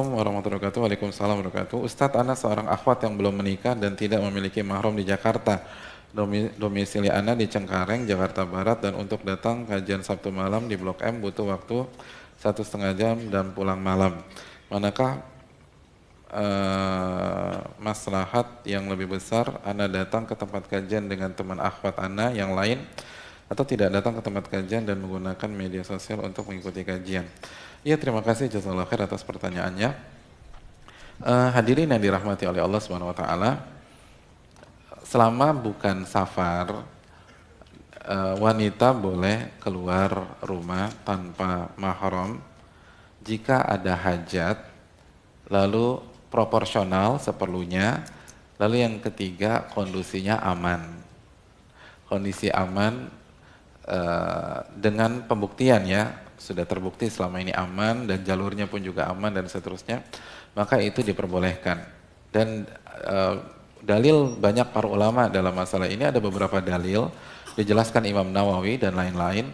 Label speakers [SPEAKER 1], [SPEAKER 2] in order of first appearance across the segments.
[SPEAKER 1] Warahmatullahi wabarakatuh. Waalaikumsalam warahmatullahi wabarakatuh. Ustadz, Ana seorang akhwat yang belum menikah dan tidak memiliki mahram di Jakarta. Domisili Ana di Cengkareng, Jakarta Barat, dan untuk datang kajian Sabtu malam di Blok M butuh waktu 1,5 jam dan pulang malam. Manakah maslahat yang lebih besar Ana datang ke tempat kajian dengan teman akhwat Ana yang lain, atau tidak datang ke tempat kajian dan menggunakan media sosial untuk mengikuti kajian? Ya, terima kasih jazakallahu khair atas pertanyaannya. Hadirin yang dirahmati oleh Allah Subhanahu wa taala, selama bukan safar, wanita boleh keluar rumah tanpa mahram jika ada hajat, lalu proporsional seperlunya, lalu yang ketiga kondisinya aman. Kondisi aman dengan pembuktian, ya, sudah terbukti selama ini aman dan jalurnya pun juga aman dan seterusnya, maka itu diperbolehkan. Dan dalil banyak para ulama dalam masalah ini, ada beberapa dalil dijelaskan Imam Nawawi dan lain-lain.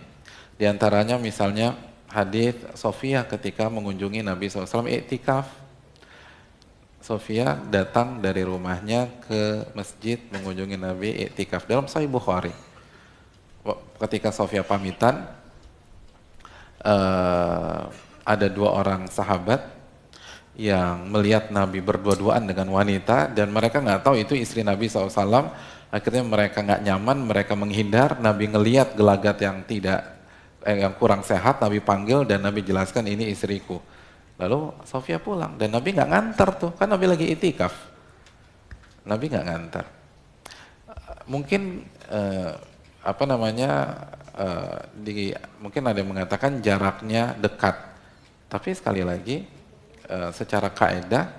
[SPEAKER 1] Di antaranya misalnya hadis Sofia ketika mengunjungi Nabi SAW iktikaf. Sofia datang dari rumahnya ke masjid mengunjungi Nabi iktikaf dalam Sahih Bukhari. Ketika Sofia pamitan, ada dua orang sahabat yang melihat Nabi berdua-duaan dengan wanita dan mereka nggak tahu itu istri Nabi SAW. Akhirnya mereka nggak nyaman, mereka menghindar. Nabi ngelihat gelagat yang yang kurang sehat, Nabi panggil dan Nabi jelaskan, ini istriku. Lalu Sofia pulang dan Nabi nggak ngantar tuh, kan Nabi lagi itikaf. Nabi nggak ngantar. Mungkin mungkin ada yang mengatakan jaraknya dekat, tapi sekali lagi secara kaedah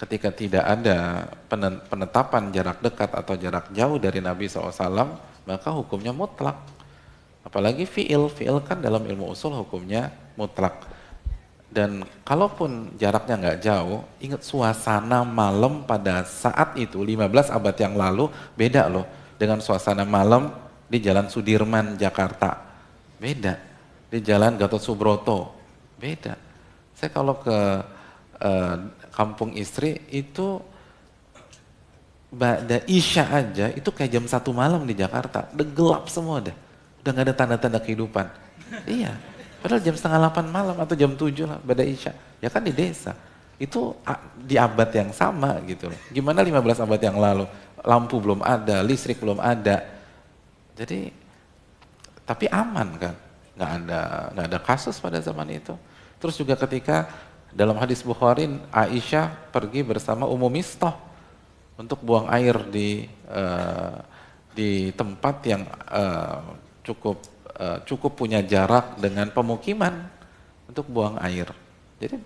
[SPEAKER 1] ketika tidak ada penetapan jarak dekat atau jarak jauh dari Nabi SAW, maka hukumnya mutlak. Apalagi fi'il kan dalam ilmu usul hukumnya mutlak. Dan kalaupun jaraknya nggak jauh, ingat suasana malam pada saat itu 15 abad yang lalu beda loh dengan suasana malam di Jalan Sudirman, Jakarta. Beda. Di Jalan Gatot Subroto. Beda. Saya kalau ke kampung istri itu ba'da isya aja, itu kayak jam 1 malam di Jakarta. Udah gelap semua dah. Udah gak ada tanda-tanda kehidupan. Iya. Padahal jam 7:30 malam atau jam 7 lah, ba'da isya. Ya kan di desa. Itu di abad yang sama gitu loh. Gimana 15 abad yang lalu? Lampu belum ada, listrik belum ada. Jadi, tapi aman kan, nggak ada kasus pada zaman itu. Terus juga ketika dalam hadis Bukhari, Aisyah pergi bersama Ummu Mistah untuk buang air di tempat yang cukup punya jarak dengan pemukiman untuk buang air. Jadi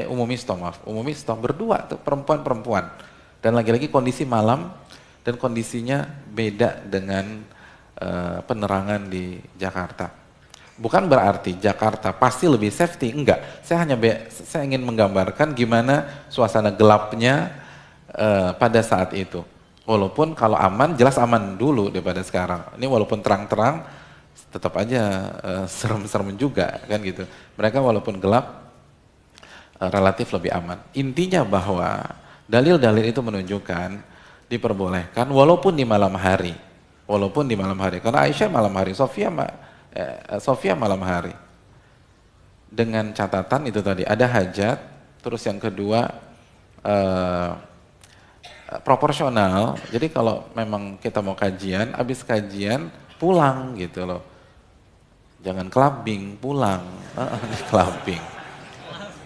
[SPEAKER 1] Ummu Mistah berdua tuh, perempuan-perempuan, dan lagi-lagi kondisi malam. Dan kondisinya beda dengan penerangan di Jakarta. Bukan berarti Jakarta pasti lebih safety, enggak. Saya ingin menggambarkan gimana suasana gelapnya pada saat itu. Walaupun kalau aman, jelas aman dulu daripada sekarang. Ini walaupun terang-terang, tetap aja serem-serem juga kan gitu. Mereka walaupun gelap, relatif lebih aman. Intinya bahwa dalil-dalil itu menunjukkan diperbolehkan walaupun di malam hari. Karena Aisyah malam hari, Sofia malam hari. Dengan catatan itu tadi, ada hajat, terus yang kedua proporsional. Jadi kalau memang kita mau kajian, habis kajian pulang gitu loh. Jangan clubbing, pulang.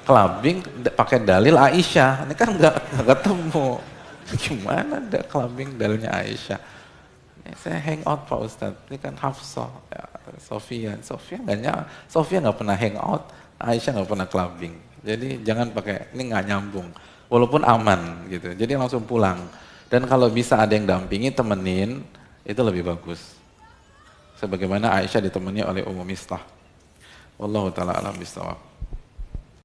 [SPEAKER 1] Clubbing pakai dalil Aisyah, ini kan nggak ketemu. Gimana ada clubbing dalilnya Aisyah? Saya hangout Pak Ustadz, ini kan Hafsah, ya, Sofia nggak pernah hangout, Aisyah nggak pernah clubbing. Jadi jangan pakai, ini nggak nyambung. Walaupun aman gitu, jadi langsung pulang. Dan kalau bisa ada yang dampingi, temenin, itu lebih bagus. Sebagaimana Aisyah ditemani oleh Ummu Mistah. Wallahu ta'ala alam bishawab.